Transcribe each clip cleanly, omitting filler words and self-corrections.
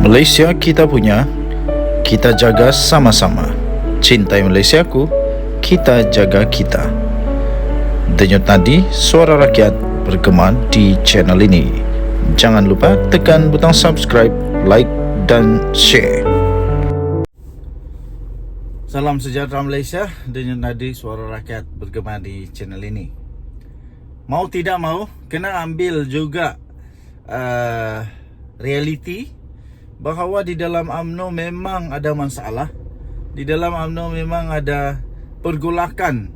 Malaysia kita punya, kita jaga sama-sama. Cintai Malaysiaku, kita jaga kita. Denyut nadi suara rakyat bergema di channel ini. Jangan lupa tekan butang subscribe, like dan share. Salam sejahtera Malaysia, denyut nadi suara rakyat bergema di channel ini. Mau tidak mau, kena ambil juga realiti bahawa di dalam UMNO memang ada masalah. Di dalam UMNO memang ada pergolakan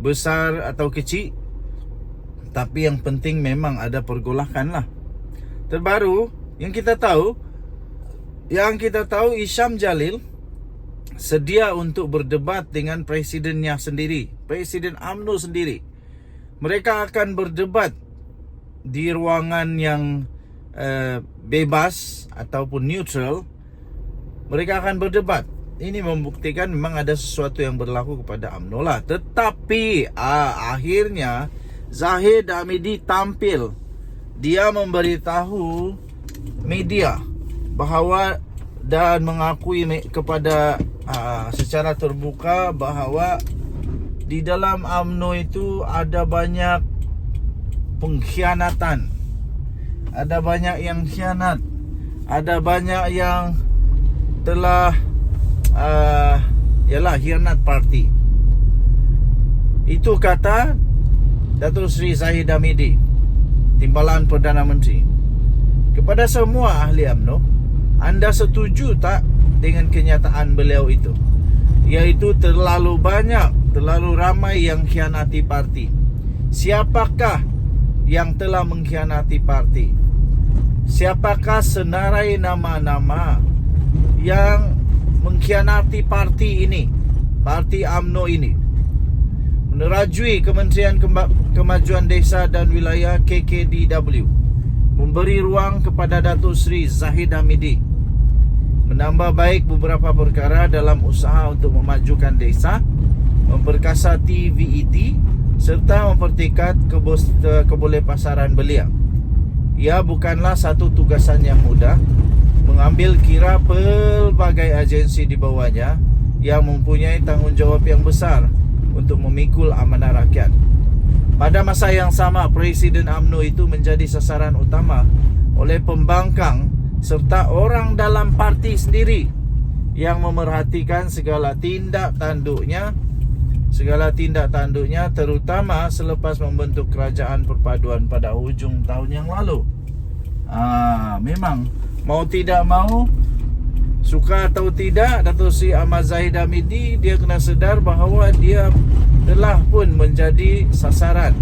besar atau kecil, tapi yang penting memang ada pergolakan lah. Terbaru yang kita tahu Hisham Jalil sedia untuk berdebat dengan presidennya sendiri, presiden UMNO sendiri. Mereka akan berdebat di ruangan yang bebas ataupun neutral. Mereka akan berdebat. Ini membuktikan memang ada sesuatu yang berlaku kepada UMNO lah. Tetapi akhirnya Zahid Hamidi tampil. Dia memberitahu media bahawa dan mengakui kepada secara terbuka bahawa di dalam UMNO itu ada banyak pengkhianatan. Ada banyak yang khianat. Ada banyak yang telah khianat parti. Itu kata Datuk Seri Zahid Hamidi, Timbalan Perdana Menteri. Kepada semua ahli UMNO, anda setuju tak dengan kenyataan beliau itu? Iaitu terlalu banyak, terlalu ramai yang khianati parti. Siapakah yang telah mengkhianati parti? Siapakah senarai nama-nama yang mengkhianati parti ini, parti UMNO ini? Menerajui Kementerian Kemajuan Desa dan Wilayah KKDW memberi ruang kepada Datuk Seri Zahid Hamidi menambah baik beberapa perkara dalam usaha untuk memajukan desa, memperkasati VET serta mempertingkat kebolehpasaran belia. Ia bukanlah satu tugasan yang mudah, mengambil kira pelbagai agensi di bawahnya yang mempunyai tanggungjawab yang besar untuk memikul amanah rakyat. Pada masa yang sama, Presiden UMNO itu menjadi sasaran utama oleh pembangkang serta orang dalam parti sendiri yang memerhatikan segala tindak tanduknya, terutama selepas membentuk kerajaan perpaduan pada hujung tahun yang lalu. Memang mau tidak mau, suka atau tidak, Datuk Seri Ahmad Zahid Hamidi, dia kena sedar bahawa dia telah pun menjadi sasaran,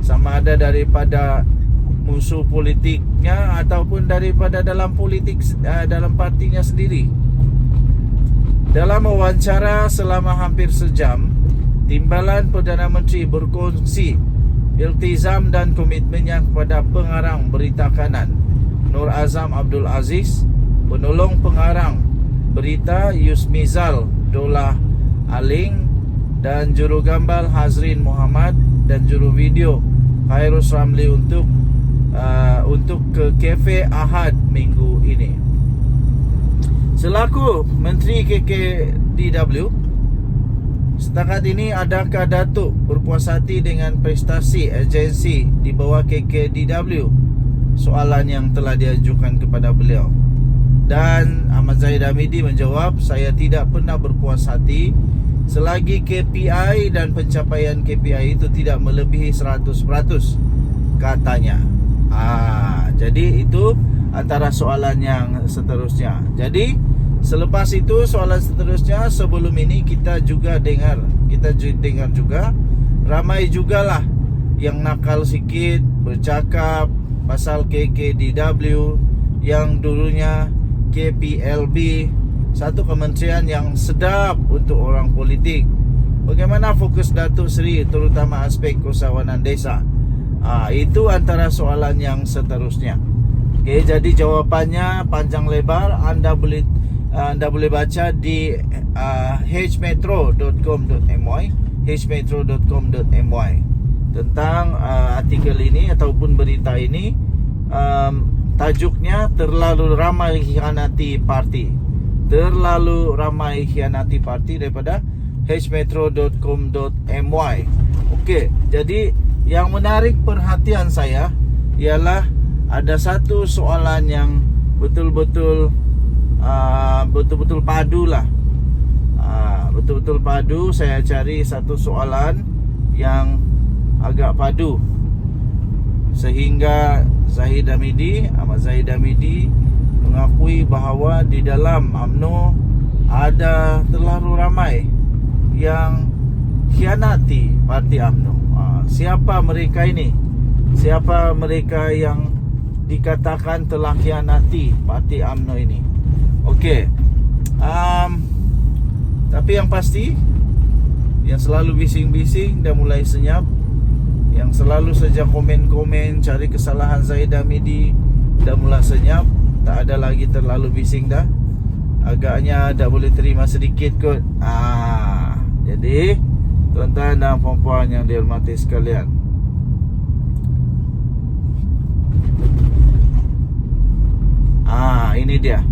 sama ada daripada musuh politiknya ataupun daripada dalam politik dalam partinya sendiri. Dalam wawancara selama hampir sejam, Timbalan Perdana Menteri berkongsi iltizam dan komitmennya kepada pengarang berita kanan Nur Azam Abdul Aziz, penolong pengarang berita Yusmizal Dolah Aling, dan juru gambar Hazrin Muhammad dan juru video Khairus Ramli untuk ke Cafe Ahad minggu ini. Selaku Menteri KKDW, setakat ini adakah Datuk berpuas hati dengan prestasi agensi di bawah KKDW? Soalan yang telah diajukan kepada beliau. Dan Ahmad Zahid Hamidi menjawab, saya tidak pernah berpuas hati selagi KPI dan pencapaian KPI itu tidak melebihi 100%, katanya. Jadi itu antara soalan yang seterusnya. Jadi selepas itu soalan seterusnya, sebelum ini kita dengar juga ramai jugalah yang nakal sikit bercakap pasal KKDW yang dulunya KPLB, satu kementerian yang sedap untuk orang politik. Bagaimana fokus Datuk Seri terutama aspek usahawanan desa? Itu antara soalan yang seterusnya. Okey, jadi jawapannya panjang lebar. Anda boleh baca di hmetro.com.my tentang artikel ini ataupun berita ini. Tajuknya terlalu ramai khianati parti. Terlalu ramai khianati parti daripada hmetro.com.my. Okey, jadi yang menarik perhatian saya ialah ada satu soalan yang betul-betul padu lah. Betul-betul padu. Saya cari satu soalan yang agak padu sehingga Ahmad Zahid Hamidi mengakui bahawa di dalam UMNO ada terlalu ramai yang khianati parti UMNO. Siapa mereka ini? Siapa mereka yang dikatakan telah khianati parti UMNO ini? Okey. Tapi yang pasti, yang selalu bising-bising dah mulai senyap, yang selalu saja komen-komen cari kesalahan Zahid Hamidi dah mulai senyap. Tak ada lagi terlalu bising dah. Agaknya dah boleh terima sedikit kot. Jadi tuan-tuan dan puan-puan yang dihormati sekalian, ini dia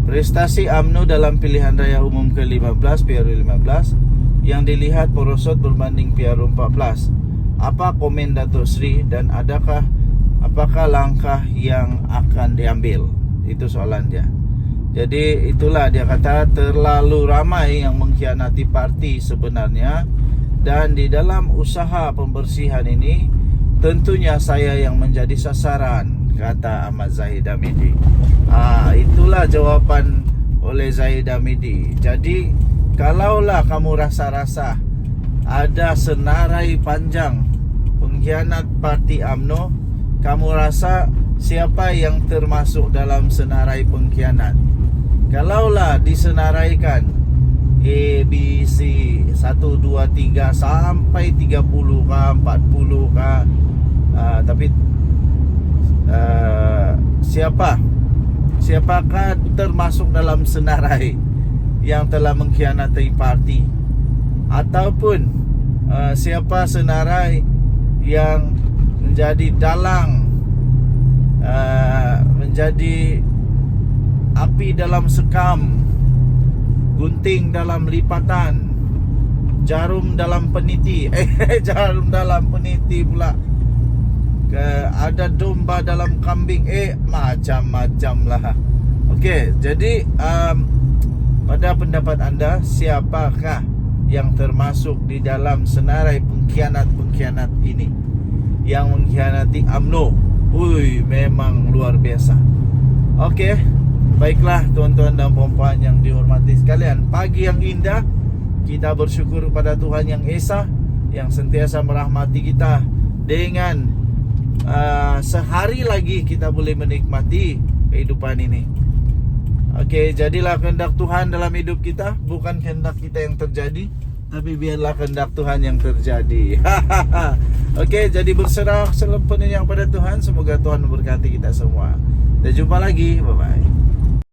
prestasi UMNO dalam pilihan raya umum ke-15 PRU15 yang dilihat merosot berbanding PRU14. Apa komen Datuk Seri dan apakah langkah yang akan diambil? Itu soalan dia. Jadi itulah dia kata terlalu ramai yang mengkhianati parti sebenarnya, dan di dalam usaha pembersihan ini tentunya saya yang menjadi sasaran, kata Ahmad Zahid Hamidi. Itulah jawapan oleh Zahid Hamidi. Jadi kalaulah kamu rasa-rasa ada senarai panjang pengkhianat parti UMNO, kamu rasa siapa yang termasuk dalam senarai pengkhianat? Kalaulah disenaraikan A, B, C 1, 2, 3 sampai 30 kah, 40 kah, tapi siapakah termasuk dalam senarai yang telah mengkhianati parti? Ataupun siapa senarai yang menjadi dalang, menjadi api dalam sekam, gunting dalam lipatan, jarum dalam peniti, jarum dalam peniti pula, ada domba dalam kambing, macam-macam lah. Okey, jadi pada pendapat anda, siapakah yang termasuk di dalam senarai pengkhianat ini, yang mengkhianati UMNO? Memang luar biasa. Okey, baiklah tuan-tuan dan puan-puan yang dihormati sekalian, pagi yang indah. Kita bersyukur kepada Tuhan Yang Esa yang sentiasa merahmati kita dengan sehari lagi kita boleh menikmati kehidupan ini. Okey, jadilah kehendak Tuhan dalam hidup kita, bukan kehendak kita yang terjadi, tapi biarlah kehendak Tuhan yang terjadi. Okey, jadi berserah sepenuhnya kepada Tuhan. Semoga Tuhan memberkati kita semua. Dan jumpa lagi. Bye-bye.